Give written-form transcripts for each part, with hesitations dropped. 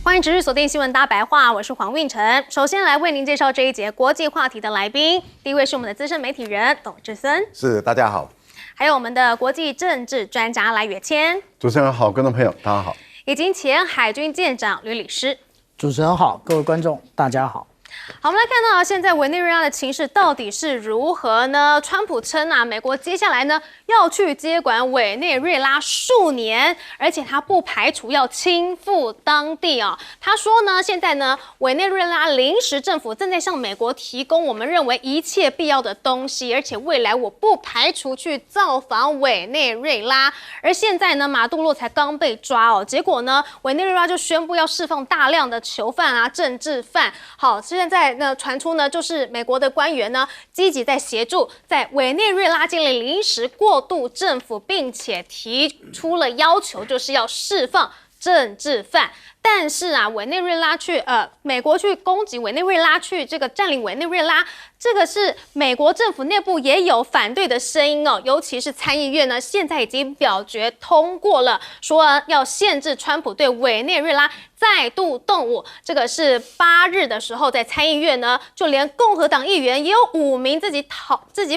欢迎持续锁定新闻大白话，我是黄韵晨。首先来为您介绍这一节国际话题的来宾，第一位是我们的资深媒体人董志森，是大家好；还有我们的国际政治专家赖岳谦，主持人好，观众朋友大家好；以及前海军舰长吕礼诗。主持人好，各位观众大家好。好，我们来看到现在委内瑞拉的情势到底是如何呢？川普称啊，美国接下来呢要去接管委内瑞拉数年，而且他不排除要亲赴当地啊。他说呢，现在呢委内瑞拉临时政府正在向美国提供我们认为一切必要的东西，而且未来我不排除去造访委内瑞拉。而现在呢，马杜罗才刚被抓哦，结果呢委内瑞拉就宣布要释放大量的囚犯啊、政治犯。好，现在呢传出呢，就是美国的官员呢积极在协助在委内瑞拉建立临时过渡政府，并且提出了要求，就是要释放政治犯。但是啊，委内瑞拉美国去攻击委内瑞拉，去这个占领委内瑞拉，这个是美国政府内部也有反对的声音哦。尤其是参议院呢，现在已经表决通过了，说要限制川普对委内瑞拉再度动武。这个是8日的时候，在参议院呢，就连共和党议员也有5名自己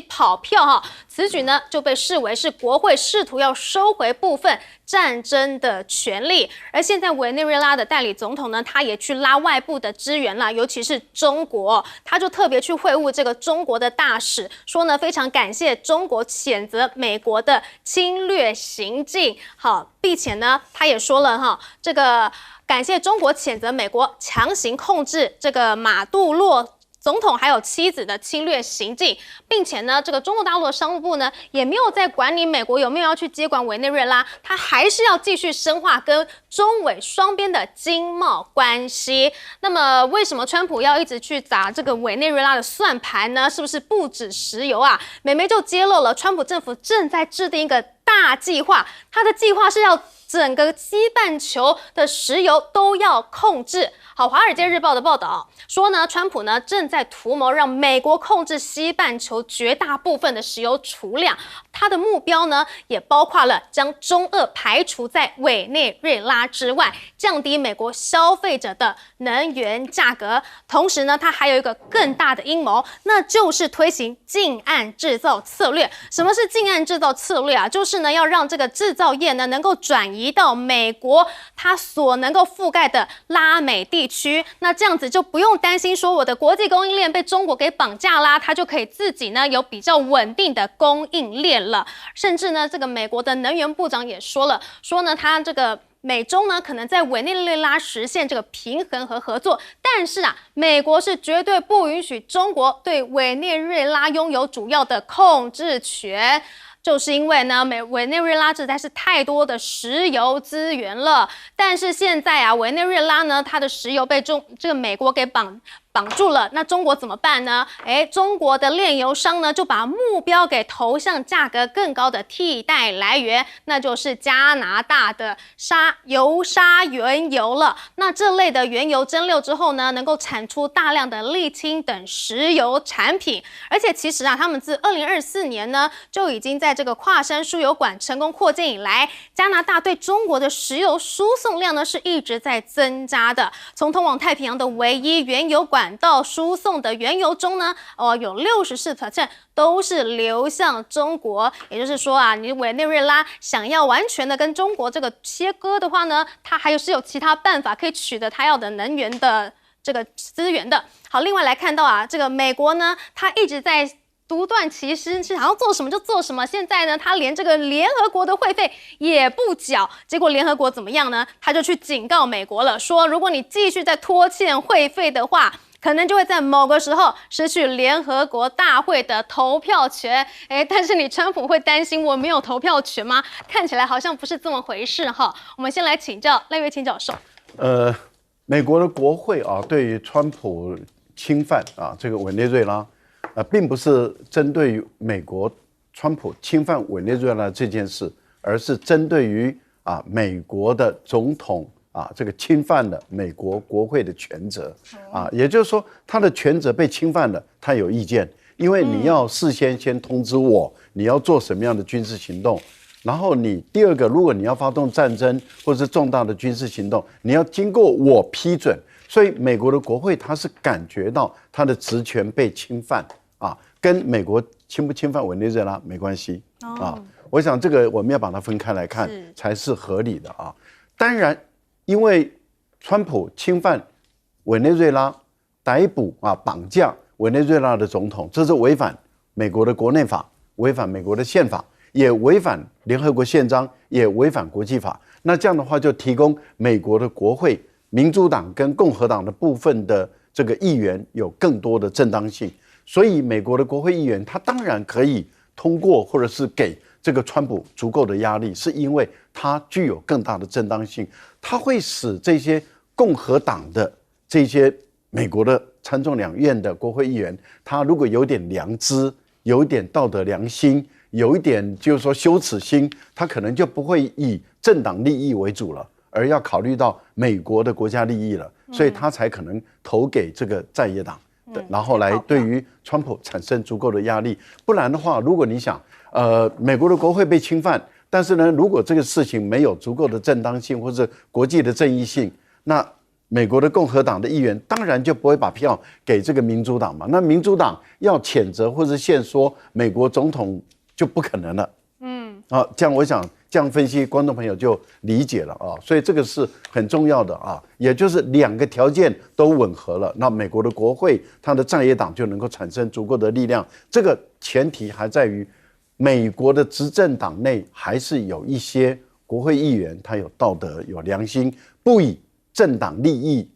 跑票哈。此举呢，就被视为是国会试图要收回部分战争的权利。而现在委内瑞拉的代理总统呢，他也去拉外部的支援啦，尤其是中国，他就特别去会晤这个中国的大使，说呢非常感谢中国谴责美国的侵略行径。好，并且呢，他也说了哈，这个感谢中国谴责美国强行控制这个马杜罗总统还有妻子的侵略行径，并且呢，这个中国大陆的商务部呢，也没有在管理美国有没有要去接管委内瑞拉，他还是要继续深化跟中委双边的经贸关系。那么，为什么川普要一直去打这个委内瑞拉的算盘呢？是不是不止石油啊？美媒就揭露了，川普政府正在制定一个大计划，他的计划是要整个西半球的石油都要控制。好，《华尔街日报》的报道说呢，川普呢正在图谋让美国控制西半球绝大部分的石油储量。他的目标呢，也包括了将中俄排除在委内瑞拉之外，降低美国消费者的能源价格。同时呢，他还有一个更大的阴谋，那就是推行近岸制造策略。什么是近岸制造策略啊？就是呢，要让这个制造业呢能够转移到美国它所能够覆盖的拉美地区。那这样子就不用担心说我的国际供应链被中国给绑架啦，它就可以自己呢有比较稳定的供应链了。甚至呢，这个美国的能源部长也说呢，他这个美中呢可能在委内瑞拉实现这个平衡和合作，但是啊，美国是绝对不允许中国对委内瑞拉拥有主要的控制权。就是因为呢，委内瑞拉实在是太多的石油资源了，但是现在啊，委内瑞拉呢，它的石油被这个美国给绑住了，那中国怎么办呢？中国的炼油商呢就把目标投向价格更高的替代来源，那就是加拿大的油砂原油了。那这类的原油蒸馏之后呢，能够产出大量的沥青等石油产品。而且其实啊，他们自2024年呢就已经在这个跨山输油管成功扩建以来，加拿大对中国的石油输送量呢是一直在增加的。从通往太平洋的唯一原油管道输送的原油中呢，有64%都是流向中国。也就是说啊，你委内瑞拉想要完全的跟中国这个切割的话呢，它还是有其他办法可以取得它要的能源的这个资源的。好，另外来看到啊，这个美国呢，它一直在独断其身，是好像做什么就做什么。现在呢，他连这个联合国的会费也不缴，结果联合国怎么样呢？他就去警告美国了，说如果你继续再拖欠会费的话，可能就会在某个时候失去联合国大会的投票权。但是你川普会担心我没有投票权吗？看起来好像不是这么回事哈。我们先来请教赖岳谦教授。美国的国会啊，对于川普侵犯啊这个委内瑞拉，并不是针对于美国川普侵犯委内瑞拉这件事，而是针对于美国的总统这个侵犯了美国国会的权责也就是说他的权责被侵犯了，他有意见，因为你要事先通知我你要做什么样的军事行动然后你第二个，如果你要发动战争或是重大的军事行动，你要经过我批准。所以美国的国会他是感觉到他的职权被侵犯啊，跟美国侵不侵犯委内瑞拉没关系啊。我想这个我们要把它分开来看才是合理的啊。当然，因为川普侵犯委内瑞拉，逮捕绑架委内瑞拉的总统，这是违反美国的国内法，违反美国的宪法，也违反联合国宪章，也违反国际法。那这样的话，就提供美国的国会民主党跟共和党的部分的这个议员有更多的正当性，所以美国的国会议员他当然可以通过，或者是给这个川普足够的压力，是因为他具有更大的正当性，他会使这些共和党的这些美国的参众两院的国会议员，他如果有点良知，有一点道德良心，有一点就是说羞耻心，他可能就不会以政党利益为主了，而要考虑到美国的国家利益了，所以他才可能投给这个在野党，然后来对于川普产生足够的压力。不然的话，如果你想，美国的国会被侵犯，但是呢，如果这个事情没有足够的正当性或者国际的正义性，那美国的共和党的议员当然就不会把票给这个民主党嘛。那民主党要谴责或者限缩美国总统就不可能了。这样我想这样分析，观众朋友就理解了啊。所以这个是很重要的啊，也就是两个条件都吻合了，那美国的国会它的在野党就能够产生足够的力量。这个前提还在于美国的执政党内还是有一些国会议员他有道德有良心，不以政党利益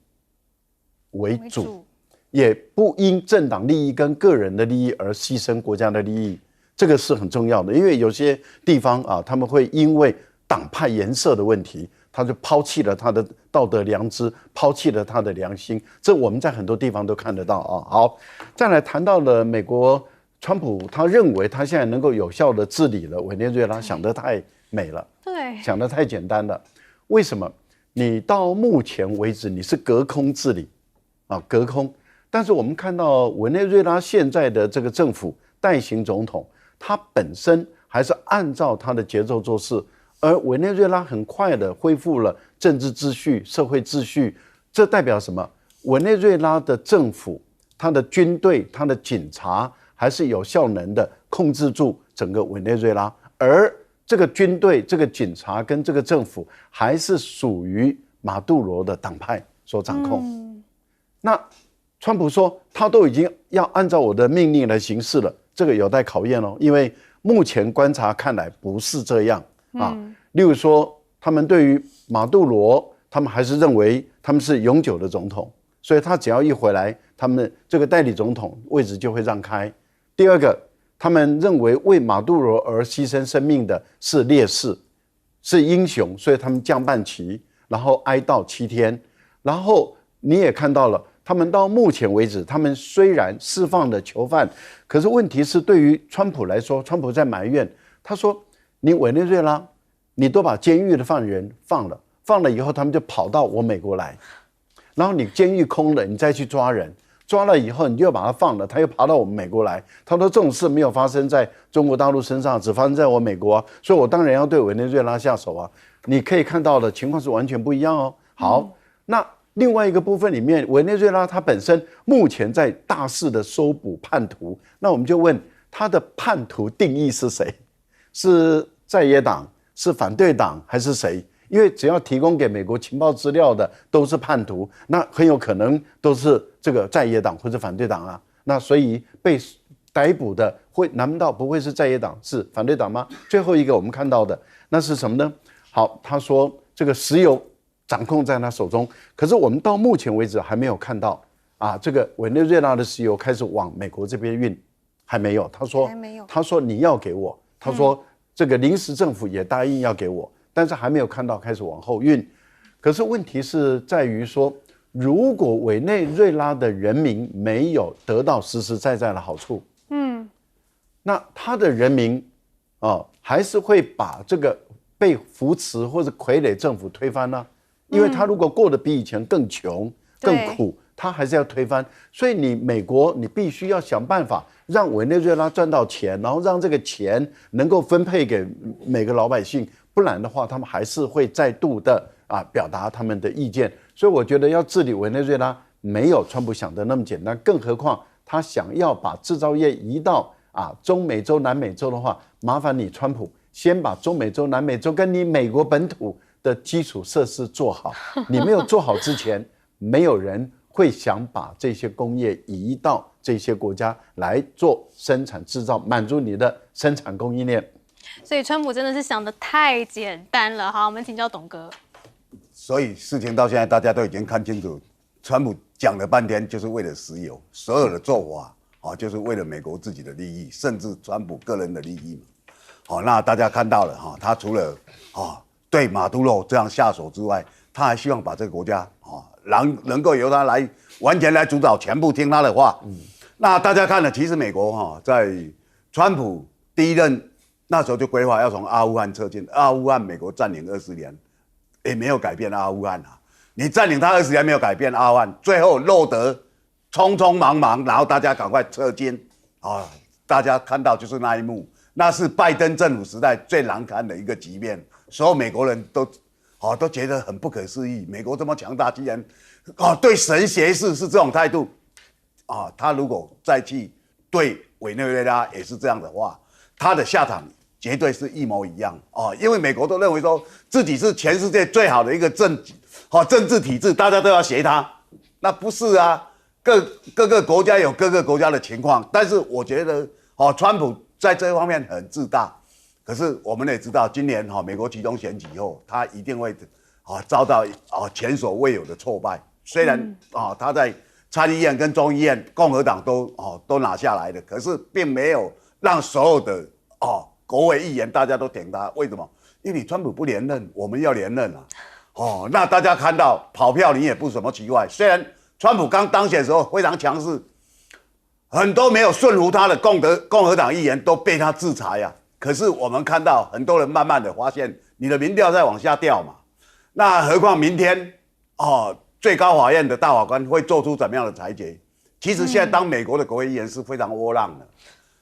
为主，也不因政党利益跟个人的利益而牺牲国家的利益。这个是很重要的，因为有些地方啊，他们会因为党派颜色的问题，他就抛弃了他的道德良知，抛弃了他的良心。这我们在很多地方都看得到啊。好，再来谈到了美国川普，他认为他现在能够有效的治理了委内瑞拉，想得太美了，对，想得太简单了。为什么？你到目前为止你是隔空治理啊，隔空。但是我们看到委内瑞拉现在的这个政府代行总统，他本身还是按照他的节奏做事，而委内瑞拉很快的恢复了政治秩序、社会秩序。这代表什么？委内瑞拉的政府、他的军队、他的警察还是有效能的控制住整个委内瑞拉，而这个军队、这个警察跟这个政府还是属于马杜罗的党派所掌控。那川普说他都已经要按照我的命令来行事了，这个有待考验哦，因为目前观察看来不是这样啊。例如说，他们对于马杜罗，他们还是认为他们是永久的总统，所以他只要一回来，他们这个代理总统位置就会让开。第二个，他们认为为马杜罗而牺牲生命的是烈士，是英雄，所以他们降半旗，然后哀悼7天。然后你也看到了，他们到目前为止，他们虽然释放了囚犯，可是问题是对于川普来说，川普在埋怨，他说：“你委内瑞拉，你都把监狱的犯人放了，放了以后，他们就跑到我美国来，然后你监狱空了，你再去抓人，抓了以后你就把他放了，他又爬到我们美国来。他说这种事没有发生在中国大陆身上，只发生在我美国啊，所以我当然要对委内瑞拉下手啊。你可以看到的情况是完全不一样哦。好，那另外一个部分里面，委内瑞拉它本身目前在大肆的搜捕叛徒，那我们就问他的叛徒定义是谁？是在野党、是反对党还是谁？因为只要提供给美国情报资料的都是叛徒，那很有可能都是这个在野党或者反对党啊。那所以被逮捕的难道不会是在野党是反对党吗？最后一个我们看到的那是什么呢？好，他说这个石油掌控在他手中，可是我们到目前为止还没有看到啊，这个委内瑞拉的石油开始往美国这边运，还没有。他说你要给我，他说这个临时政府也答应要给我，但是还没有看到开始往后运。可是问题是在于说，如果委内瑞拉的人民没有得到实实在在的好处，那他的人民还是会把这个被扶持或者傀儡政府推翻呢？因为他如果过得比以前更穷、更苦，他还是要推翻。所以你美国，你必须要想办法让委内瑞拉赚到钱，然后让这个钱能够分配给每个老百姓，不然的话，他们还是会再度的表达他们的意见。所以我觉得要治理委内瑞拉没有川普想的那么简单，更何况他想要把制造业移到中美洲、南美洲的话，麻烦你川普先把中美洲、南美洲跟你美国本土的基础设施做好。你没有做好之前，没有人会想把这些工业移到这些国家来做生产制造，满足你的生产供应链。所以川普真的是想得太简单了。好，我们请教董哥。所以事情到现在大家都已经看清楚，川普讲了半天就是为了石油，所有的做法就是为了美国自己的利益，甚至川普个人的利益嘛。那大家看到了他除了对马杜罗这样下手之外，他还希望把这个国家能够由他来完全来主导，全部听他的话。那大家看了，其实美国在川普第一任那时候就规划要从阿富汗撤军，阿富汗美国占领20年，也没有改变阿富汗你占领他20年没有改变阿富汗，最后落得匆匆忙忙，然后大家赶快撤军大家看到就是那一幕，那是拜登政府时代最难堪的一个局面，所有美国人都觉得很不可思议，美国这么强大，竟然对神胁侍是这种态度他如果再去对委内瑞拉也是这样的话，他的下场绝对是一模一样因为美国都认为说自己是全世界最好的一个政治体制，大家都要学他，那不是各个国家有各个国家的情况，但是我觉得川普在这方面很自大。可是我们也知道，今年美国期中选举以后，他一定会遭到前所未有的挫败。虽然他在参议院跟众议院共和党都拿下来了，可是并没有让所有的国会议员大家都挺他。为什么？因为你川普不连任，我们要连任那大家看到跑票，你也不是什么奇怪。虽然川普刚当选的时候非常强势，很多没有顺服他的共和党议员都被他制裁可是我们看到很多人慢慢的发现，你的民调在往下掉嘛。那何况明天最高法院的大法官会做出怎么样的裁决？其实现在当美国的国会议员是非常窝囊的，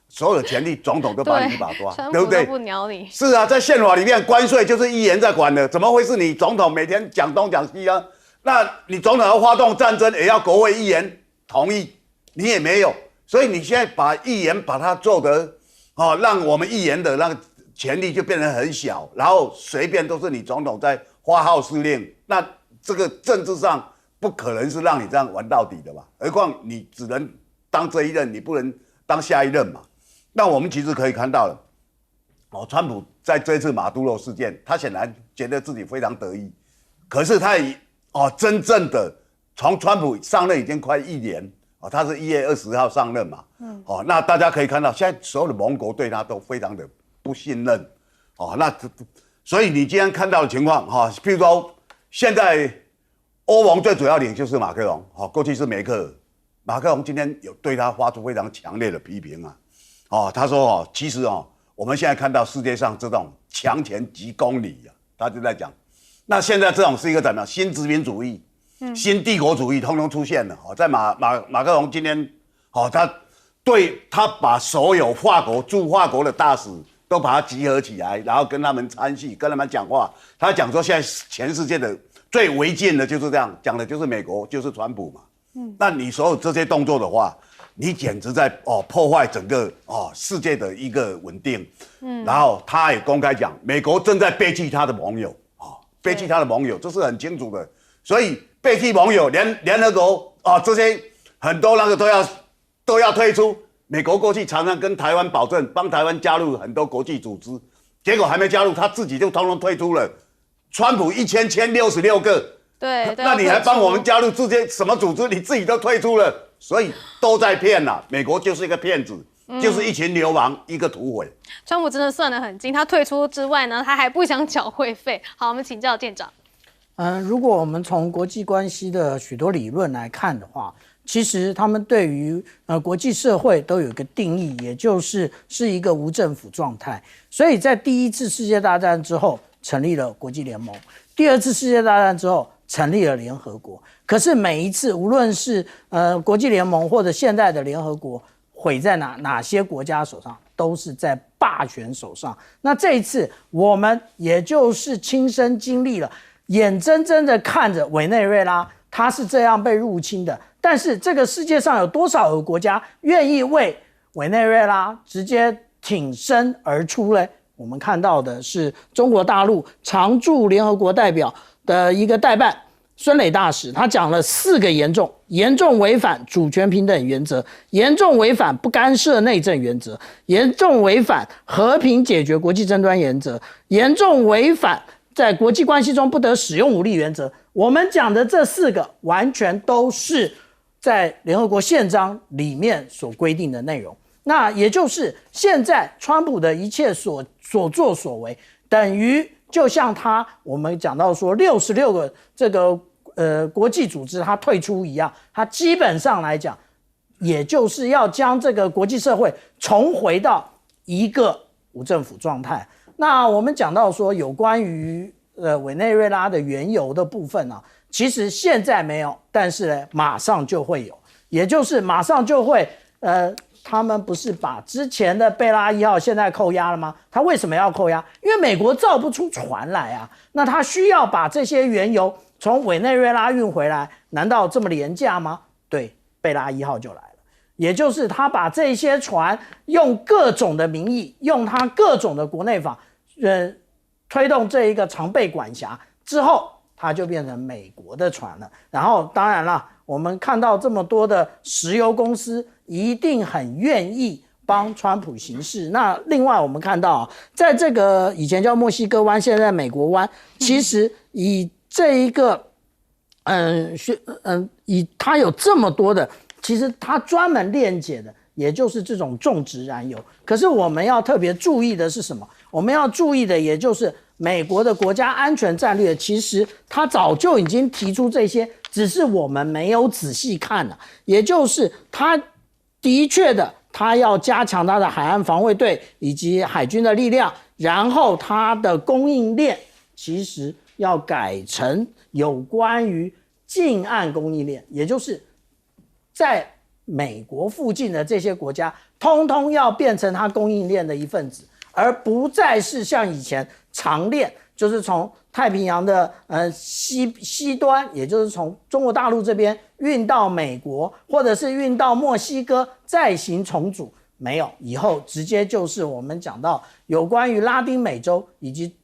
所有的权力总统都把你一把抓，对不对？不鸟你。是在宪法里面，关税就是议员在管的，怎么会是你总统每天讲东讲西啊？那你总统要发动战争，也要国会议员同意，你也没有，所以你现在把议员把它做得让我们议员的那个权力就变得很小，然后随便都是你总统在发号施令，那这个政治上不可能是让你这样玩到底的吧？何况你只能当这一任，你不能当下一任嘛。那我们其实可以看到了，川普在这次马杜罗事件，他显然觉得自己非常得意，可是他也真正的从川普上任已经快1年。他是1月20号上任嘛，那大家可以看到，现在所有的盟国对他都非常的不信任，那所以你今天看到的情况，譬如说现在欧盟最主要领袖是马克龙，过去是梅克尔，马克龙今天有对他发出非常强烈的批评他说其实我们现在看到世界上这种强权即公理他就在讲，那现在这种是一个怎么样新殖民主义。新帝国主义通通出现了，在马克龙今天，他把所有驻法国的大使都把他集合起来，然后跟他们参叙，跟他们讲话。他讲说，现在全世界的最违禁的就是这样，讲的就是美国，就是川普嘛。那你所有这些动作的话，你简直在破坏整个世界的一个稳定。然后他也公开讲，美国正在背弃他的盟友背弃他的盟友，这是很清楚的。所以背弃盟友，联合国这些很多那个都要退出。美国过去常常跟台湾保证帮台湾加入很多国际组织，结果还没加入，他自己就通通退出了。川普签66个，对，那你还帮我们加入这些什么组织？你自己都退出了，所以都在骗啦。美国就是一个骗子。就是一群流氓，一个土匪。川普真的算得很精，他退出之外呢，他还不想缴会费。好，我们请教店长。如果我们从国际关系的许多理论来看的话，其实他们对于国际社会都有一个定义，也就是一个无政府状态。所以在第一次世界大战之后成立了国际联盟，第二次世界大战之后成立了联合国。可是每一次，无论是国际联盟或者现在的联合国，毁在哪些国家手上？都是在霸权手上。那这一次我们也就是亲身经历了，眼睁睁的看着委内瑞拉它是这样被入侵的。但是这个世界上有多少个国家愿意为委内瑞拉直接挺身而出呢？我们看到的是中国大陆常驻联合国代表的一个代办孙磊大使，他讲了4个严重违反主权平等原则，严重违反不干涉内政原则，严重违反和平解决国际争端原则，严重违反在国际关系中不得使用武力原则。我们讲的这4个完全都是在联合国宪章里面所规定的内容。那也就是现在川普的一切所作所为，等于就像我们讲到说66个这个国际组织他退出一样，他基本上来讲，也就是要将这个国际社会重回到一个无政府状态。那我们讲到说有关于委内瑞拉的原油的部分啊，其实现在没有，但是呢马上就会有，也就是马上就会他们不是把之前的贝拉1号现在扣押了吗？他为什么要扣押？因为美国造不出船来啊，那他需要把这些原油从委内瑞拉运回来，难道这么廉价吗？对，贝拉1号就来了，也就是他把这些船用各种的名义，用他各种的国内法，推动这一个常备管辖之后，它就变成美国的船了。然后当然了，我们看到这么多的石油公司一定很愿意帮川普行事。那另外我们看到在这个以前叫墨西哥湾，现在美国湾，其实以这一个以它有这么多的，其实它专门链接的也就是这种种植燃油。可是我们要特别注意的是什么？我们要注意的也就是美国的国家安全战略，其实它早就已经提出这些，只是我们没有仔细看了。也就是它的确的，它要加强它的海岸防卫队以及海军的力量，然后它的供应链其实要改成有关于近岸供应链，也就是在美国附近的这些国家，通通要变成它供应链的一份子，而不再是像以前长链，就是从太平洋的西端，也就是从中国大陆这边运到美国，或者是运到墨西哥再行重组。没有，以后直接就是我们讲到有关于拉丁美洲以及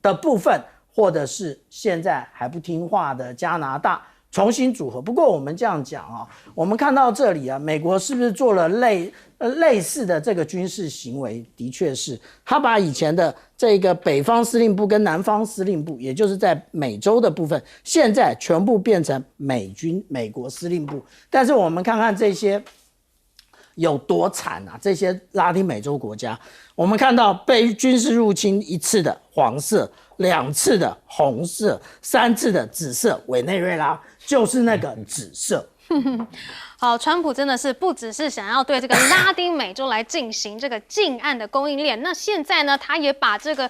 的部分，或者是现在还不听话的加拿大重新组合。不过我们这样讲啊，我们看到这里啊，美国是不是做了类似的这个军事行为？的确是，他把以前的这个北方司令部跟南方司令部，也就是在美洲的部分，现在全部变成美国司令部。但是我们看看这些有多惨啊！这些拉丁美洲国家，我们看到被军事入侵1次的黄色，2次的红色，3次的紫色，委内瑞拉就是那个紫色。好，川普真的是不只是想要对这个拉丁美洲来进行这个近岸的供应链，那现在呢，他也把这个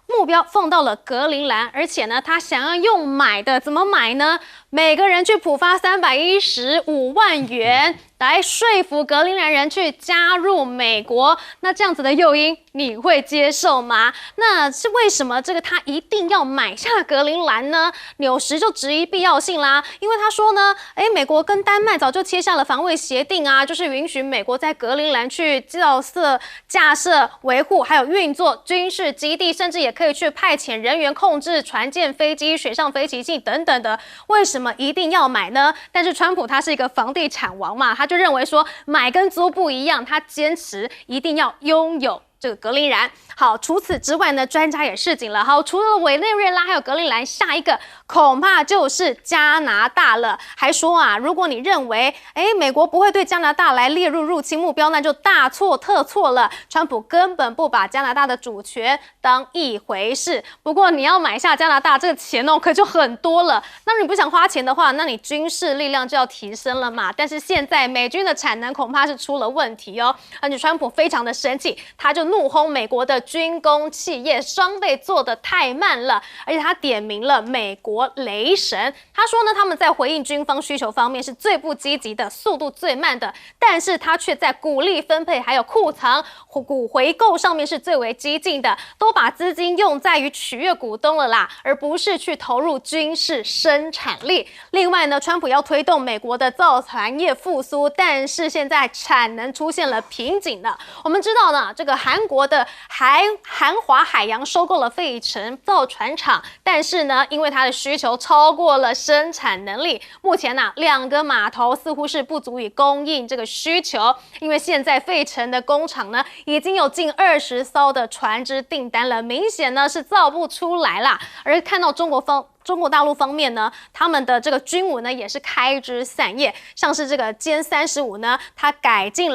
目标放到了格陵兰，而且呢，他想要用买的，怎么买呢？每个人去普发315万元，来说服格陵兰人去加入美国。那这样子的诱因，你会接受吗？那是为什么他一定要买下格陵兰呢？纽时就质疑必要性啦，因为他说呢，美国跟丹麦早就签下了防卫协定啊，就是允许美国在格陵兰去架设、维护还有运作军事基地，甚至也可以去派遣人员控制船舰、飞机、水上飞行器等等的。为什么一定要买呢？但是川普他是一个房地产王嘛，他就认为说买跟租不一样，他坚持一定要拥有这个格陵兰。好，除此之外呢，专家也示警了。好，除了委内瑞拉还有格陵兰，下一个恐怕就是加拿大了。还说啊，如果你认为美国不会对加拿大来列入入侵目标，那就大错特错了。川普根本不把加拿大的主权当一回事。不过你要买下加拿大，这个钱可就很多了。那你不想花钱的话，那你军事力量就要提升了嘛。但是现在美军的产能恐怕是出了问题哦，而且川普非常的生气，他就怒轰美国的军工企业装备做得太慢了，而且他点名了美国雷神，他说呢，他们在回应军方需求方面是最不积极的，速度最慢的，但是他却在鼓励分配还有库藏股回购上面是最为激进的，都把资金用在于取悦股东了啦，而不是去投入军事生产力。另外呢，川普要推动美国的造船业复苏，但是现在产能出现了瓶颈了。我们知道呢，这个韩国的韩华海洋收购了费城造船厂，但是呢，因为它的需求超过了生产能力，目前呢，2个码头似乎是不足以供应这个需求，因为现在费城的工厂呢，已经有近20艘的船只订单了，明显呢是造不出来啦。而看到中国大陆方面呢，他们的这个军武呢也是开枝散叶，像是这个歼35呢，它改进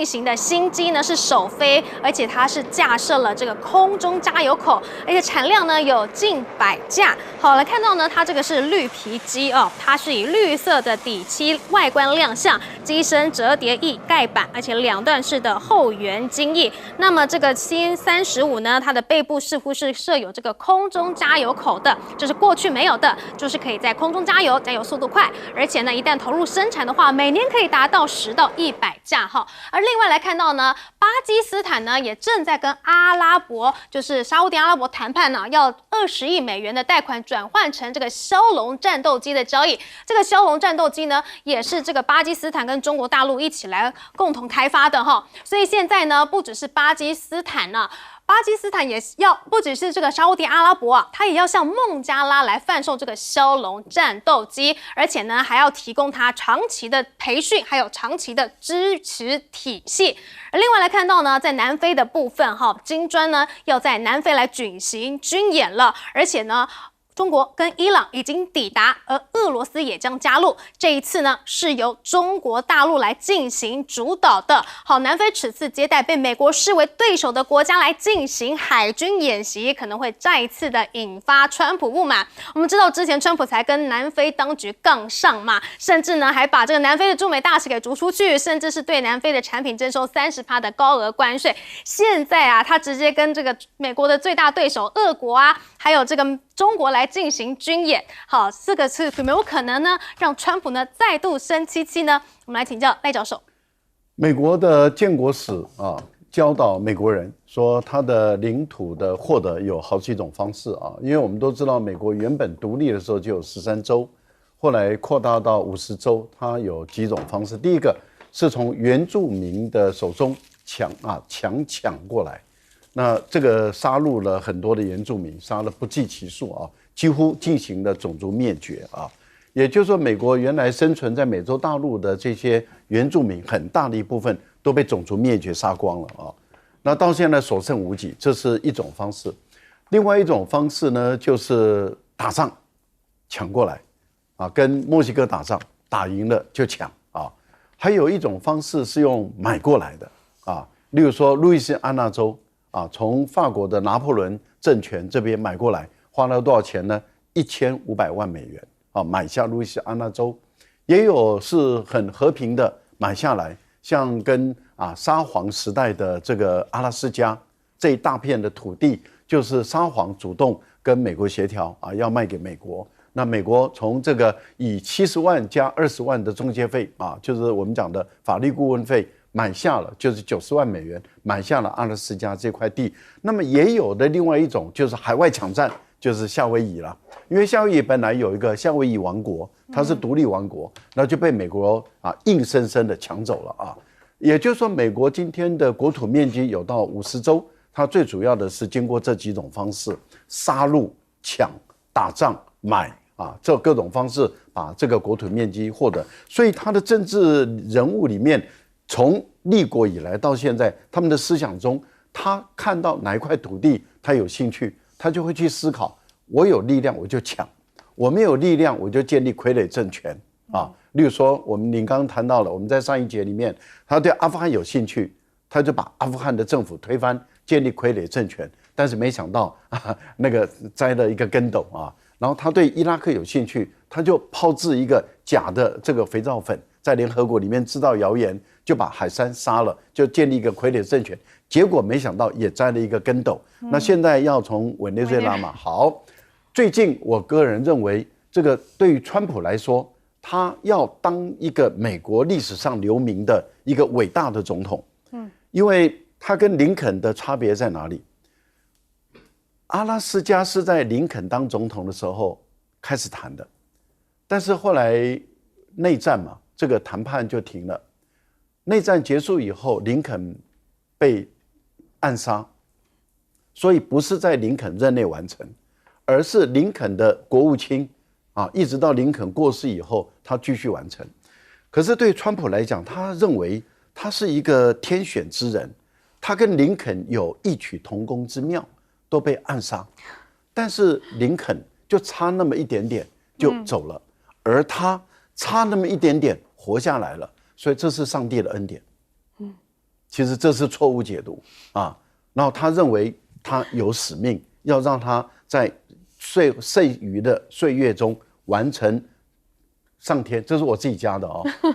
型的新机呢是首飞，而且它是架设了这个空中加油口，而且产量呢有近100架。好，来看到呢，它这个是绿皮机哦，它是以绿色的底漆外观亮相，机身折叠翼盖板，而且2段式的后圆襟翼。那么这个歼35呢，它的背部似乎是设有这个空中加油口的。这是过去没有的，就是可以在空中加油速度快，而且呢，一旦投入生产的话，每年可以达到10到100架哈。而另外来看到呢，巴基斯坦呢也正在跟阿拉伯，就是沙烏地阿拉伯谈判呢，要20亿美元的贷款转换成这个枭龙战斗机的交易。这个枭龙战斗机呢，也是这个巴基斯坦跟中国大陆一起来共同开发的哈。所以现在呢，不只是巴基斯坦呢。巴基斯坦也要不只是这个沙烏地阿拉伯啊，它也要向孟加拉来贩售这个枭龙战斗机，而且呢还要提供它长期的培训，还有长期的支持体系。而另外来看到呢，在南非的部分哈，金砖呢要在南非来举行军演了，而且呢。中国跟伊朗已经抵达，而俄罗斯也将加入。这一次呢，是由中国大陆来进行主导的。好，南非此次接待被美国视为对手的国家来进行海军演习，可能会再一次的引发川普不满。我们知道之前川普才跟南非当局杠上嘛，甚至呢还把这个南非的驻美大使给逐出去，甚至是对南非的产品征收30%的高额关税。现在啊，他直接跟这个美国的最大对手俄国啊，还有这个中国来进行军演，好，这个是有没有可能呢，让川普呢再度生气呢？我们来请教赖教授。美国的建国史啊，教导美国人说，他的领土的获得有好几种方式啊，因为我们都知道，美国原本独立的时候就有13州，后来扩大到50州，它有几种方式。第一个是从原住民的手中抢过来。那这个杀戮了很多的原住民，杀了不计其数啊，几乎进行了种族灭绝啊。也就是说，美国原来生存在美洲大陆的这些原住民，很大的一部分都被种族灭绝杀光了啊。那到现在所剩无几，这是一种方式。另外一种方式呢，就是打仗抢过来啊，跟墨西哥打仗，打赢了就抢啊。还有一种方式是用买过来的啊，例如说路易斯安那州。啊，从法国的拿破仑政权这边买过来，花了多少钱呢？1500万美元啊，买下路易斯安那州。也有是很和平的买下来，像跟沙皇时代的这个阿拉斯加这一大片的土地，就是沙皇主动跟美国协调啊，要卖给美国。那美国从这个以70万加20万的中介费啊，就是我们讲的法律顾问费。买下了就是90万美元，买下了阿拉斯加这块地。那么也有的另外一种就是海外抢占，就是夏威夷了。因为夏威夷本来有一个夏威夷王国，它是独立王国，那就被美国硬生生的抢走了啊。也就是说，美国今天的国土面积有到50州，它最主要的是经过这几种方式：杀戮、抢、打仗、买啊，这各种方式把这个国土面积获得。所以它的政治人物里面。从立国以来到现在，他们的思想中，他看到哪一块土地他有兴趣，他就会去思考：我有力量我就抢，我没有力量我就建立傀儡政权啊。例如说，您刚刚谈到了，我们在上一节里面，他对阿富汗有兴趣，他就把阿富汗的政府推翻，建立傀儡政权。但是没想到那个栽了一个跟斗啊。然后他对伊拉克有兴趣，他就炮制一个假的这个肥皂粉，在联合国里面制造谣言，就把海珊杀了，就建立一个傀儡政权。结果没想到也栽了一个跟斗。那现在要从委内瑞拉嘛，好，最近我个人认为，这个对于川普来说，他要当一个美国历史上留名的一个伟大的总统。因为他跟林肯的差别在哪里？阿拉斯加是在林肯当总统的时候开始谈的，但是后来内战嘛，这个谈判就停了。内战结束以后，林肯被暗杀，所以不是在林肯任内完成，而是林肯的国务卿一直到林肯过世以后，他继续完成。可是对川普来讲，他认为他是一个天选之人，他跟林肯有异曲同工之妙，都被暗杀，但是林肯就差那么一点点就走了，而他差那么一点点活下来了，所以这是上帝的恩典。其实这是错误解读然后他认为他有使命，要让他在剩余的岁月中完成上天，这是我自己加的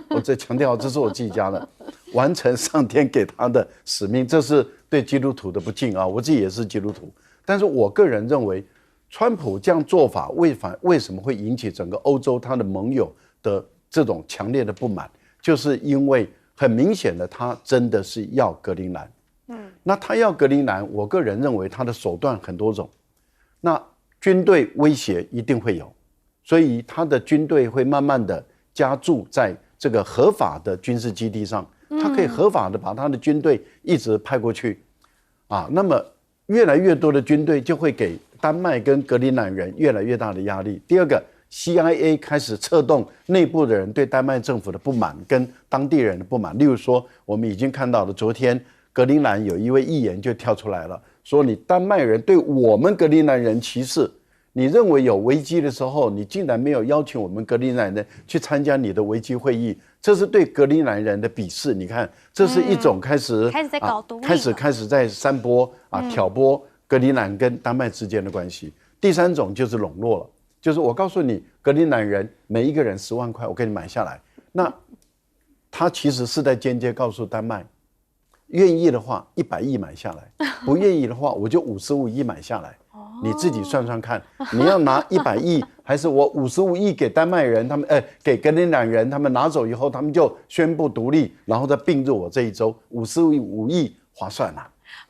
我再强调，这是我自己加的，完成上天给他的使命，这是对基督徒的不敬我自己也是基督徒，但是我个人认为，川普这样做法为什么会引起整个欧洲他的盟友的这种强烈的不满，就是因为很明显的他真的是要格陵兰。那他要格陵兰，我个人认为他的手段很多种，那军队威胁一定会有，所以他的军队会慢慢的加驻在这个合法的军事基地上，他可以合法的把他的军队一直派过去那么越来越多的军队就会给丹麦跟格陵兰人越来越大的压力。第二个 CIA 开始策动内部的人对丹麦政府的不满跟当地人的不满，例如说我们已经看到了，昨天格陵兰有一位议员就跳出来了，说你丹麦人对我们格陵兰人歧视，你认为有危机的时候，你竟然没有邀请我们格陵兰人去参加你的危机会议，这是对格陵兰人的鄙视。你看，这是一种开始在搞独立，开始在散播挑拨格陵兰跟丹麦之间的关系。第三种就是笼络了，就是我告诉你，格陵兰人每一个人10万块，我给你买下来。那他其实是在间接告诉丹麦，愿意的话100亿买下来，不愿意的话我就55亿买下来。你自己算算看，你要拿100亿，还是我55亿给丹麦人，他们给格陵兰人，他们拿走以后，他们就宣布独立，然后再并入我这一州，55亿划算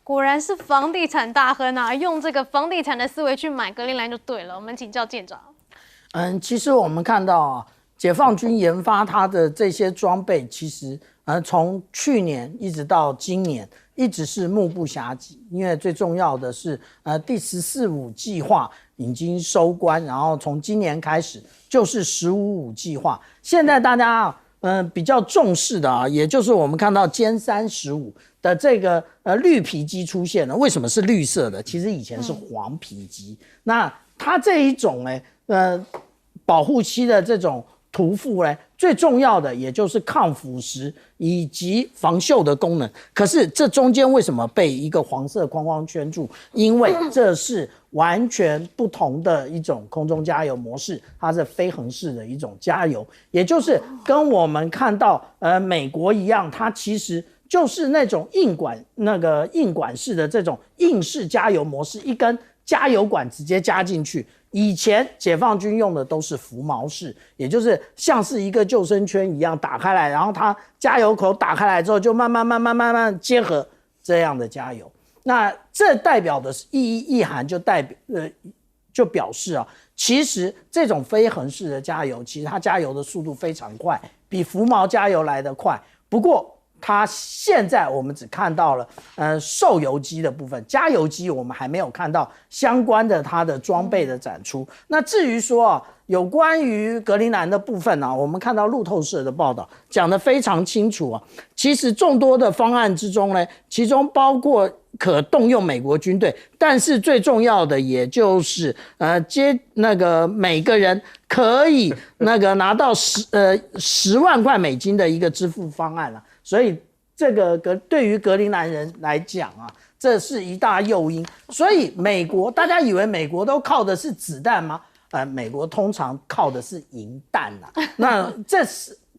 果然是房地产大亨用这个房地产的思维去买格陵兰就对了。我们请教舰长。其实我们看到解放军研发它的这些装备，其实从去年一直到今年，一直是目不暇接。因为最重要的是，第14-5计划已经收官，然后从今年开始就是15-5计划。现在大家比较重视的也就是我们看到歼35的这个绿皮机出现了。为什么是绿色的？其实以前是黄皮机。那它这一种保护漆的这种涂覆最重要的也就是抗腐蚀以及防锈的功能。可是这中间为什么被一个黄色框框圈住？因为这是完全不同的一种空中加油模式，它是非横式的一种加油，也就是跟我们看到美国一样，它其实就是那种硬管式的这种硬式加油模式，一根加油管直接加进去。以前解放军用的都是浮锚式，也就是像是一个救生圈一样打开来，然后它加油口打开来之后就慢慢结合这样的加油。那这代表的意涵就表示其实这种非横式的加油，其实它加油的速度非常快，比浮锚加油来得快。不过它现在我们只看到了售油机的部分，加油机我们还没有看到相关的它的装备的展出。那至于说有关于格陵兰的部分我们看到路透社的报道讲得非常清楚其实众多的方案之中其中包括可动用美国军队，但是最重要的也就是每个人可以拿到10万块美金的一个支付方案所以这个对于格陵兰人来讲这是一大诱因。所以大家以为美国都靠的是子弹吗？美国通常靠的是银弹那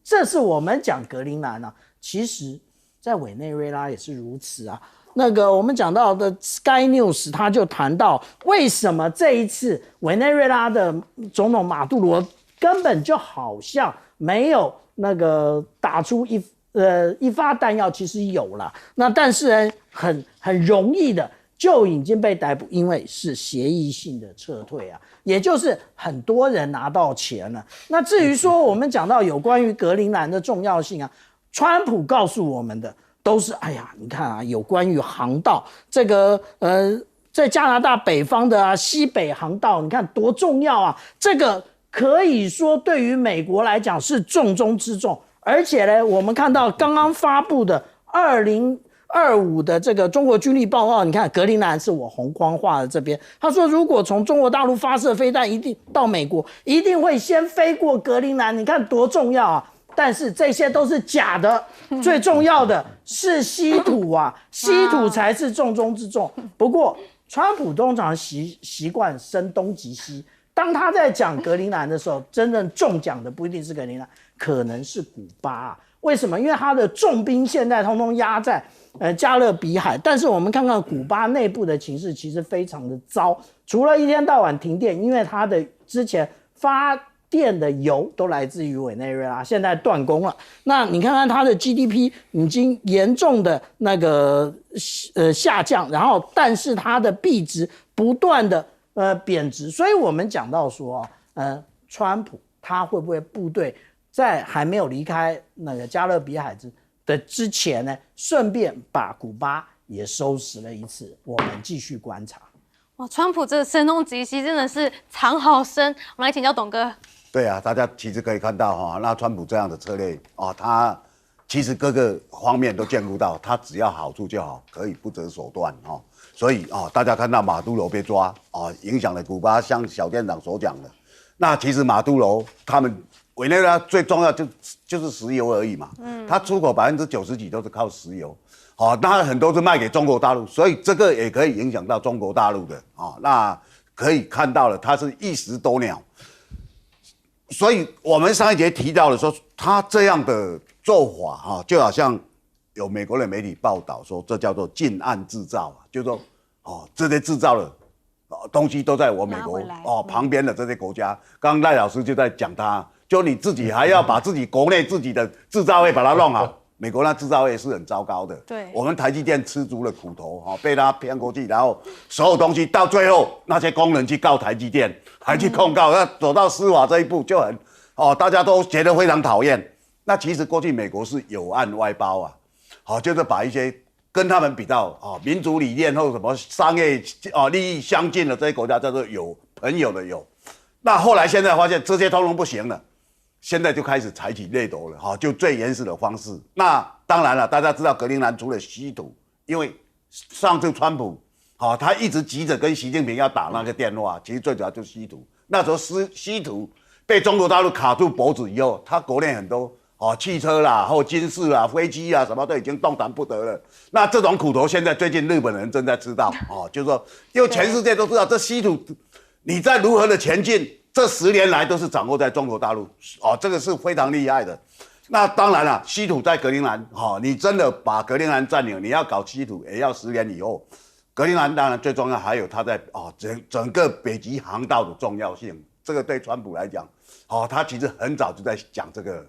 这是我们讲格陵兰啊，其实在委内瑞拉也是如此啊。那个我们讲到的 Sky News， 他就谈到为什么这一次委内瑞拉的总统马杜罗根本就好像没有那个打出一发弹药，其实有了，那但是呢很容易的就已经被逮捕，因为是协议性的撤退啊，也就是很多人拿到钱了。那至于说我们讲到有关于格陵兰的重要性啊，川普告诉我们的都是，哎呀，你看啊，有关于航道这个在加拿大北方的西北航道，你看多重要啊！这个可以说对于美国来讲是重中之重，而且呢，我们看到刚刚发布的2025的这个中国军力报告，你看格陵兰是我红框画的这边，他说如果从中国大陆发射飞弹一定到美国，一定会先飞过格陵兰，你看多重要啊！但是这些都是假的，最重要的是稀土啊，稀土才是重中之重。不过，川普通常习惯声东击西，当他在讲格陵兰的时候，真正中奖的不一定是格陵兰，可能是古巴啊。为什么？因为他的重兵现在通通压在加勒比海，但是我们看看古巴内部的情势，其实非常的糟，除了一天到晚停电，因为他的之前发电的油都来自于委内瑞拉，现在断供了。那你看看它的 GDP 已经严重的那个下降，然后但是它的币值不断的贬值，所以我们讲到说川普他会不会部队在还没有离开那个加勒比海之前呢，顺便把古巴也收拾了一次？我们继续观察。哇，川普这个声东击西真的是藏好深。我们来请教董哥。对啊，大家其实可以看到哈，那川普这样的策略啊，他其实各个方面都兼顾到，他只要好处就好，可以不择手段哈。所以啊，大家看到马杜罗被抓啊，影响了古巴，像小店长所讲的，那其实马杜罗他们委内瑞拉最重要就是石油而已嘛，他出口90%几都是靠石油。好，那很多是卖给中国大陆，所以这个也可以影响到中国大陆的啊。那可以看到了，它是一石多鸟。所以我们上一节提到的说，他这样的做法哈，就好像有美国的媒体报道说，这叫做近岸制造啊，就是说这些制造的东西都在我美国旁边的这些国家。刚刚赖老师就在讲他，就你自己还要把自己国内自己的制造业把它弄好。美国那制造业是很糟糕的，对，我们台积电吃足了苦头，被他骗过去，然后所有东西到最后那些工人去告台积电，还去控告，那走到司法这一步就很大家都觉得非常讨厌。那其实过去美国是有案外包啊，就是把一些跟他们比较民主理念或什么商业利益相近的这些国家叫做有朋友的友。那后来现在发现这些通通不行了。现在就开始采取掠夺了，就最原始的方式。那当然了，大家知道格陵兰除了稀土，因为上次川普，他一直急着跟习近平要打那个电话，其实最主要就是稀土。那时候稀土被中国大陆卡住脖子以后，他国内很多汽车啦、或军事啦、飞机啊什么都已经动弹不得了。那这种苦头，现在最近日本人正在吃到就是说，因为全世界都知道这稀土，你在如何的前进。这10年来都是掌握在中国大陆这个是非常厉害的。那当然了，稀土在格陵兰你真的把格陵兰占领，你要搞稀土也要10年以后。格陵兰当然最重要，还有它在整个北极航道的重要性。这个对川普来讲，他其实很早就在讲这个。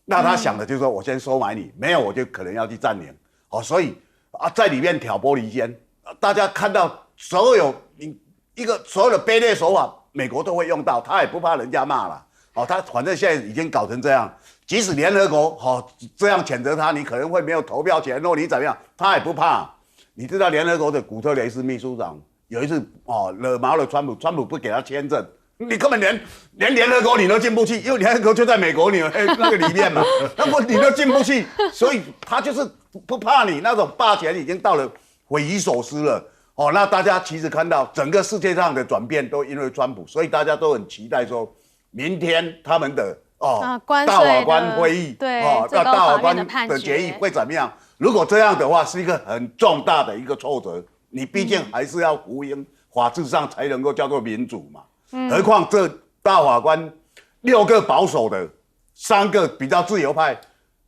那他想的就是说我先收买你，没有我就可能要去占领。所以在里面挑拨离间，大家看到所有的卑劣手法。美国都会用到，他也不怕人家骂了，他反正现在已经搞成这样，即使联合国这样谴责他，你可能会没有投票权，或你怎么样，他也不怕。你知道联合国的古特雷斯秘书长有一次惹毛了川普，川普不给他签证，你根本连联合国你都进不去，因为联合国就在美国那个里面嘛，那么你都进不去，所以他就是不怕你，那种霸权已经到了匪夷所思了。那大家其实看到整个世界上的转变都因为川普，所以大家都很期待说，明天他们的大法官会议，大法官的决议会怎么样？如果这样的话，是一个很重大的一个挫折。你毕竟还是要服膺法治上才能够叫做民主嘛。何况这大法官6个保守的3个比较自由派，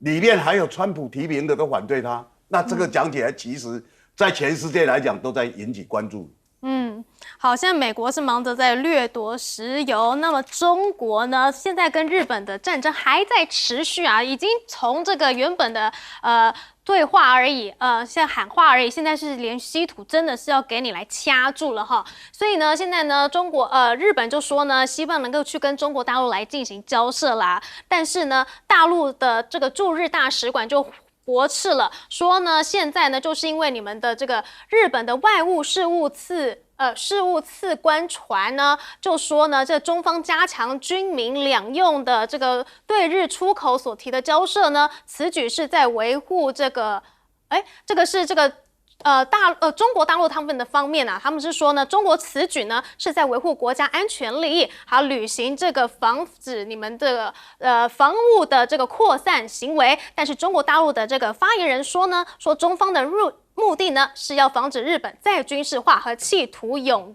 里面还有川普提名的都反对他，那这个讲起来，其实在全世界来讲都在引起关注。好，现在美国是忙着在掠夺石油，那么中国呢？现在跟日本的战争还在持续啊，已经从这个原本的对话而已，现在喊话而已，现在是连稀土真的是要给你来掐住了哈。所以呢，现在呢，日本就说呢，希望能够去跟中国大陆来进行交涉啦，但是呢，大陆的这个驻日大使馆就驳斥了，说呢，现在呢，就是因为你们的这个日本的外务事务次官船呢，就说呢，这中方加强军民两用的这个对日出口所提的交涉呢，此举是在维护这个，中国大陆他们的方面啊，他们是说呢，中国此举呢是在维护国家安全利益，还有履行这个防止你们这个防务的这个扩散行为。但是中国大陆的这个发言人说呢，说中方的目的呢是要防止日本再军事化和企图永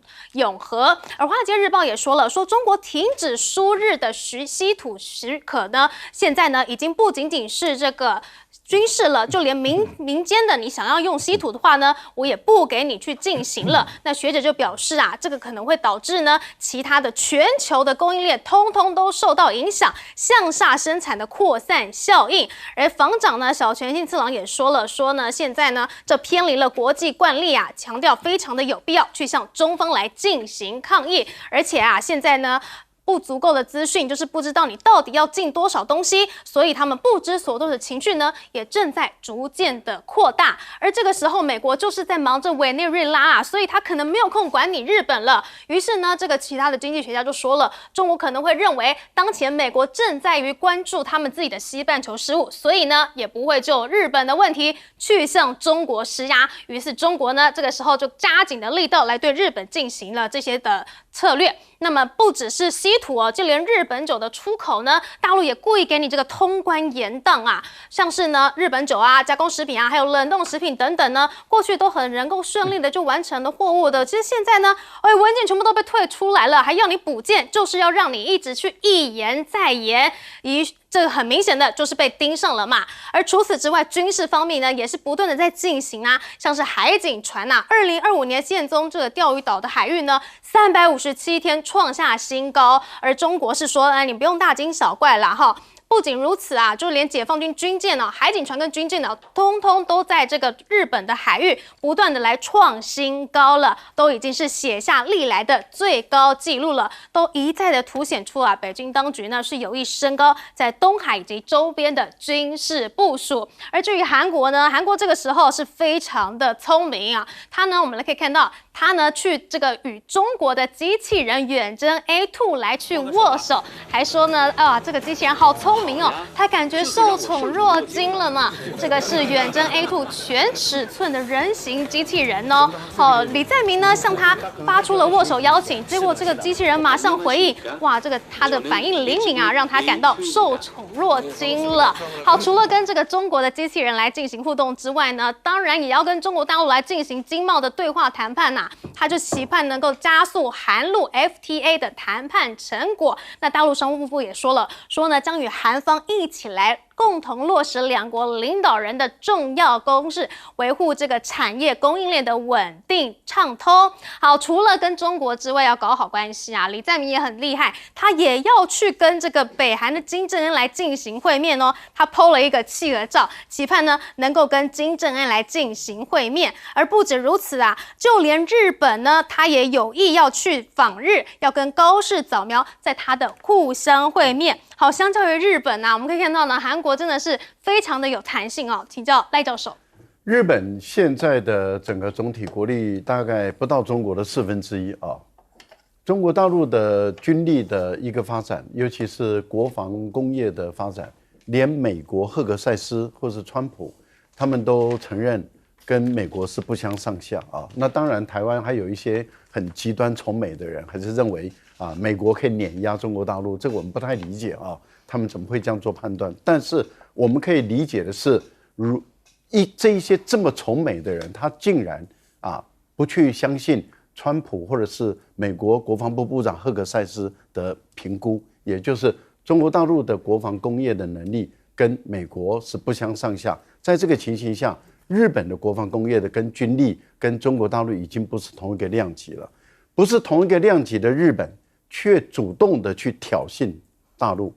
和。而华尔街日报也说了，说中国停止输日的稀土许可呢，现在呢已经不仅仅是这个军事了，就连民间的你想要用稀土的话呢，我也不给你去进行了。那学者就表示啊，这个可能会导致呢其他的全球的供应链通通都受到影响，向下生产的扩散效应。而防长呢小泉进次郎也说了，说呢现在呢这偏离了国际惯例啊，强调非常的有必要去向中方来进行抗议，而且啊现在呢不足够的资讯，就是不知道你到底要进多少东西，所以他们不知所措的情绪呢，也正在逐渐的扩大。而这个时候，美国就是在忙着委内瑞拉啊，所以他可能没有空管你日本了。于是呢，这个其他的经济学家就说了，中国可能会认为，当前美国正在于关注他们自己的西半球事务，所以呢，也不会就日本的问题去向中国施压。于是中国呢，这个时候就加紧的力道来对日本进行了这些的策略。那么不只是稀土哦，就连日本酒的出口呢，大陆也故意给你这个通关延宕啊，像是呢日本酒啊、加工食品啊，还有冷冻食品等等呢，过去都很能够顺利的就完成了货物的，其实现在呢，文件全部都被退出来了，还要你补件，就是要让你一直去一延再延，这个很明显的就是被盯上了嘛。而除此之外，军事方面呢，也是不断的在进行啊，像是海警船啊，2025年现踪这个钓鱼岛的海域呢，357天创下新高。而中国是说，你不用大惊小怪啦哈。不仅如此啊，就连解放军军舰呢、海警船跟军舰呢，通通都在这个日本的海域不断的来创新高了，都已经是写下历来的最高纪录了，都一再的凸显出啊，北京当局呢是有意升高在东海以及周边的军事部署。而至于韩国呢，韩国这个时候是非常的聪明啊，它呢我们可以看到，它呢去这个与中国的机器人远征 A2 来去握手，还说呢这个机器人好聪明哦，他感觉受宠若惊了呢。这个是远征 A2 全尺寸的人形机器人哦。李在明呢向他发出了握手邀请，结果这个机器人马上回应，哇，这个他的反应灵敏啊，让他感到受宠若惊了。好，除了跟这个中国的机器人来进行互动之外呢，当然也要跟中国大陆来进行经贸的对话谈判呐。他就期盼能够加速韩陆 FTA 的谈判成果。那大陆商务部也说了，说呢将与韩方一起来共同落实两国领导人的重要公示，维护这个产业供应链的稳定畅通。好，除了跟中国之外要搞好关系啊，李在明也很厉害，他也要去跟这个北韩的金正恩来进行会面哦。他 PO 了一个企鹅照，期盼呢能够跟金正恩来进行会面。而不止如此啊，就连日本呢，他也有意要去访日，要跟高市早苗在他的故乡会面。好，相较于日本啊，我们可以看到呢，韩国真的是非常的有弹性哦。请教赖教授，日本现在的整个总体国力大概不到中国的1/4啊。中国大陆的军力的一个发展，尤其是国防工业的发展，连美国赫格塞斯或是川普，他们都承认跟美国是不相上下啊。那当然，台湾还有一些很极端崇美的人，还是认为美国可以碾压中国大陆，这个我们不太理解啊，他们怎么会这样做判断？但是我们可以理解的是，这一些这么崇美的人，他竟然不去相信川普或者是美国国防部部长赫格塞斯的评估，也就是中国大陆的国防工业的能力跟美国是不相上下。在这个情形下，日本的国防工业的跟军力跟中国大陆已经不是同一个量级了，不是同一个量级的日本，却主动的去挑衅大陆，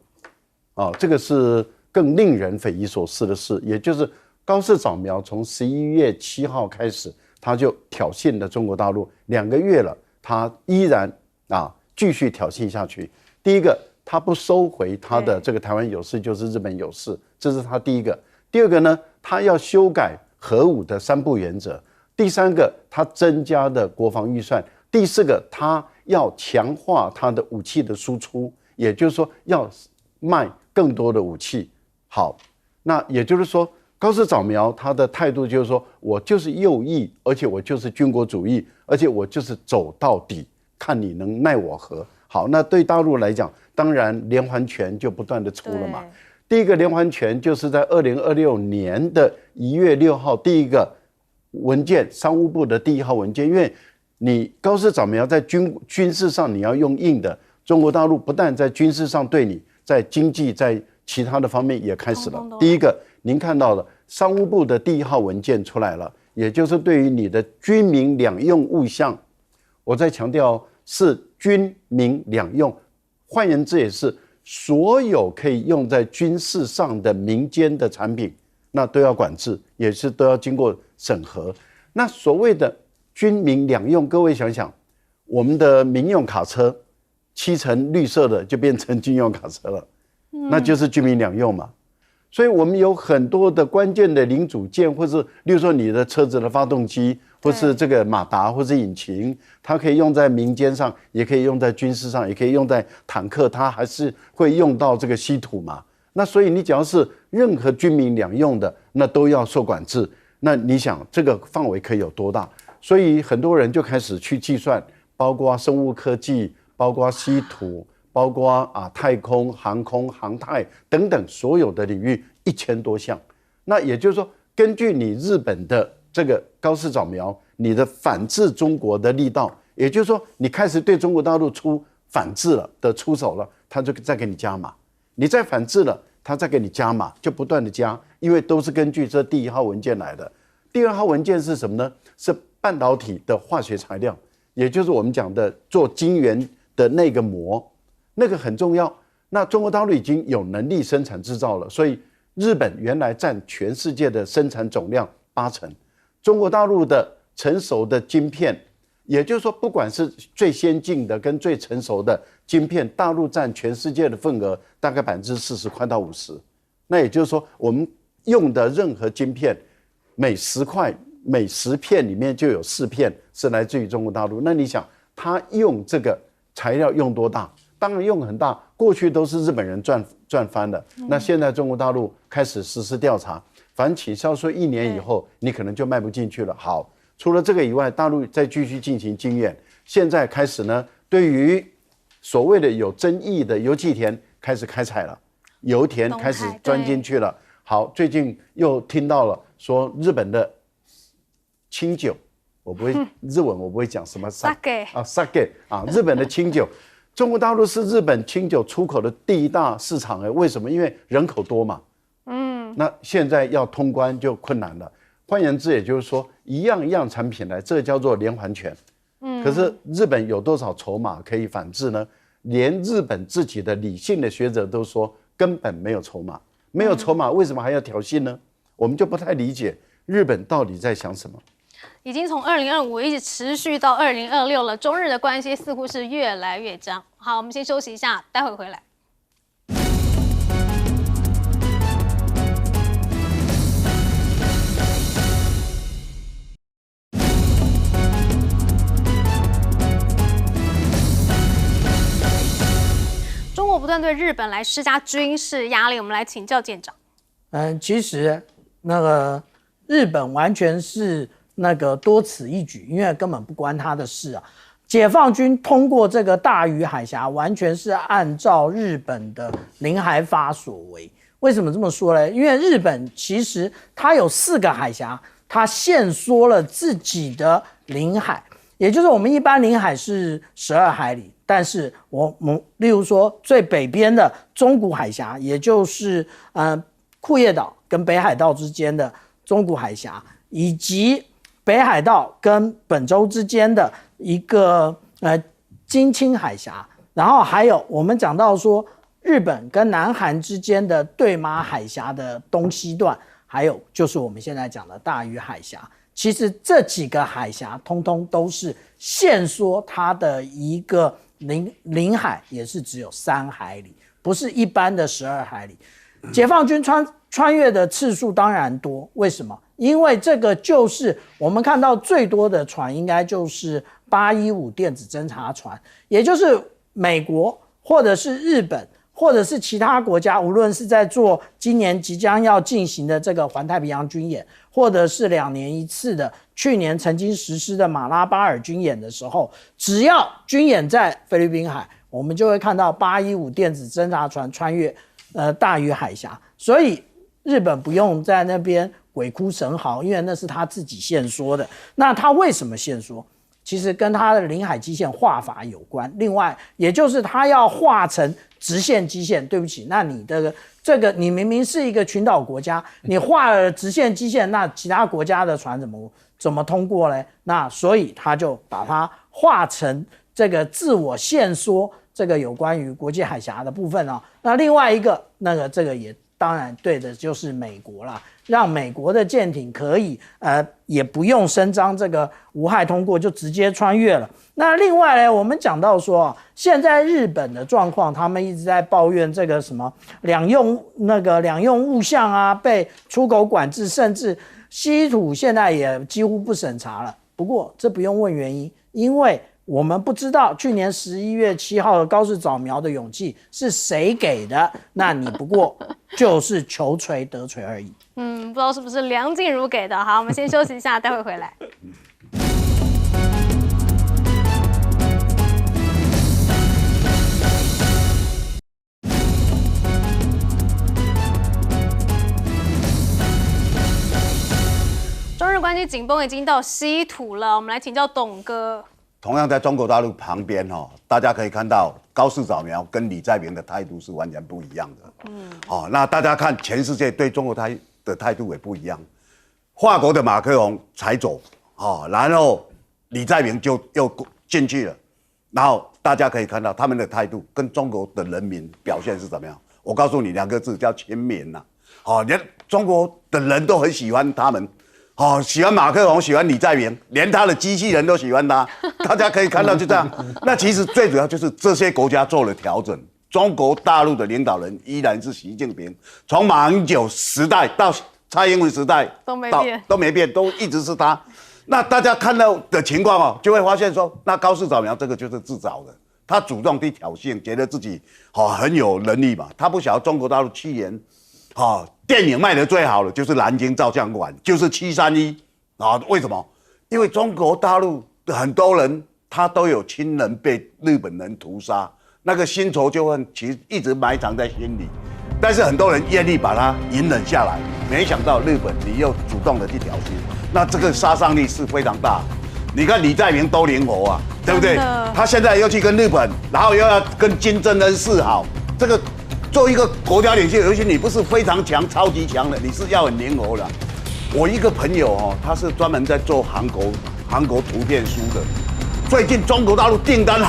这个是更令人匪夷所思的事。也就是高市早苗从11月7号开始，他就挑衅了中国大陆2个月了，他依然继续挑衅下去。第一个，他不收回他的这个台湾有事就是日本有事，这是他第一个。第二个呢，他要修改核武的3不原则。第三个，他增加的国防预算。第四个，他要强化他的武器的输出，也就是说要卖更多的武器。好，那也就是说，高市早苗他的态度就是说，我就是右翼，而且我就是军国主义，而且我就是走到底，看你能奈我何。好，那对大陆来讲，当然连环拳就不断的出了嘛。第一个连环拳就是在2026年的1月6号，第一个文件，商务部的第1号文件，因为你高市早苗在军事上你要用硬的，中国大陆不但在军事上对你，在经济在其他的方面也开始了。第一个，您看到了商务部的第1号文件出来了，也就是对于你的军民两用物项，我再强调是军民两用，换言之也是所有可以用在军事上的民间的产品，那都要管制，也是都要经过审核。那所谓的军民两用，各位想想，我们的民用卡车7成绿色的就变成军用卡车了，那就是军民两用嘛。所以我们有很多的关键的零组件，或是例如说你的车子的发动机，或是这个马达，或是引擎，它可以用在民间上，也可以用在军事上，也可以用在坦克，它还是会用到这个稀土嘛。那所以你只要是任何军民两用的，那都要受管制。那你想这个范围可以有多大？所以很多人就开始去计算，包括生物科技，包括稀土，包括太空、航空、航太等等所有的领域1000多项。那也就是说，根据你日本的这个高市早苗，你的反制中国的力道，也就是说，你开始对中国大陆出反制了的出手了，他就再给你加码；你再反制了，他再给你加码，就不断的加，因为都是根据这第1号文件来的。第2号文件是什么呢？是半导体的化学材料，也就是我们讲的做晶圆的那个膜，那个很重要。那中国大陆已经有能力生产制造了，所以日本原来占全世界的生产总量80%，中国大陆的成熟的晶片，也就是说，不管是最先进的跟最成熟的晶片，大陆占全世界的份额大概40%快到50%。那也就是说，我们用的任何晶片，每10块、每10片里面就有4片是来自于中国大陆。那你想，他用这个材料用多大？当然用很大，过去都是日本人赚翻了。那现在中国大陆开始实施调查，反起销售1年以后，你可能就卖不进去了。好，除了这个以外，大陆再继续进行经验。现在开始呢，对于所谓的有争议的油气田开始开采了，油田开始钻进去了。好，最近又听到了说日本的清酒，我不会日文，我不会讲什么 sake 日本的清酒。中国大陆是日本清酒出口的第1大市场，为什么？因为人口多嘛。那现在要通关就困难了。换言之，也就是说，一样产品来，这叫做连环拳。可是日本有多少筹码可以反制呢？连日本自己的理性的学者都说，根本没有筹码。没有筹码，为什么还要挑衅呢？我们就不太理解日本到底在想什么。已经从2025一直持续到2026了，中日的关系似乎是越来越僵。好，我们先休息一下，待会回来。中国不断对日本来施加军事压力，我们来请教舰长。其实那个日本完全是那个多此一举，因为根本不关他的事啊。解放军通过这个大隅海峡，完全是按照日本的领海法所为。为什么这么说呢？因为日本其实它有4个海峡，它限缩了自己的领海。也就是我们一般领海是12海里，但是我们例如说最北边的中古海峡，也就是库页岛跟北海道之间的中古海峡，以及北海道跟本州之间的一个金青海峡，然后还有我们讲到说日本跟南韩之间的对马海峡的东西段，还有就是我们现在讲的大隅海峡。其实这几个海峡通通都是限缩它的一个领海，也是只有3海里，不是一般的12海里。解放军穿越的次数当然多，为什么？因为这个就是我们看到最多的船，应该就是815电子侦察船，也就是美国或者是日本或者是其他国家，无论是在做今年即将要进行的这个环太平洋军演，或者是2年一次的去年曾经实施的马拉巴尔军演的时候，只要军演在菲律宾海，我们就会看到815电子侦察船穿越大隅海峡。所以日本不用在那边鬼哭神嚎，因为那是他自己限缩的。那他为什么限缩？其实跟他的领海基线画法有关。另外，也就是他要画成直线基线。对不起，那你的这个你明明是一个群岛国家，你画了直线基线，那其他国家的船怎么通过呢？那所以他就把它画成这个自我限缩这个有关于国际海峡的部分啊。那另外一个这个也当然对的就是美国啦，让美国的舰艇可以也不用声张这个无害通过，就直接穿越了。那另外呢，我们讲到说现在日本的状况，他们一直在抱怨这个什么两用物项啊被出口管制，甚至稀土现在也几乎不审查了。不过这不用问原因，因为我们不知道去年11月7号的高市早苗的勇气是谁给的，那你不过就是求锤得锤而已。不知道是不是梁静茹给的。好，我们先休息一下，待会回来。中日关系紧绷已经到稀土了，我们来请教董哥。同样在中国大陆旁边大家可以看到高市早苗跟李在明的态度是完全不一样的。那大家看全世界对中国的态度也不一样。法国的马克龙才走，然后李在明就又进去了，然后大家可以看到他们的态度跟中国的人民表现是怎么样。我告诉你2个字，叫亲民呐。连中国的人都很喜欢他们。喜欢马克龙，喜欢李在明，连他的机器人都喜欢他。大家可以看到就这样。那其实最主要就是这些国家做了调整，中国大陆的领导人依然是习近平，从马英九时代到蔡英文时代都没变，都一直是他。那大家看到的情况就会发现说，那高市早苗这个就是自找的，他主动去挑衅，觉得自己很有能力嘛。他不晓得中国大陆去年电影卖得最好的就是南京照相馆，就是731为什么？因为中国大陆的很多人他都有亲人被日本人屠杀，那个新仇旧恨其实一直埋藏在心里，但是很多人愿意把它隐忍下来。没想到日本你又主动的去挑衅，那这个杀伤力是非常大。你看李在明多灵活对不对？他现在又去跟日本，然后又要跟金正恩示好，这个。做一个国家领袖，尤其你不是非常强、超级强的，你是要很灵活的。我一个朋友他是专门在做韩国图片书的，最近中国大陆订单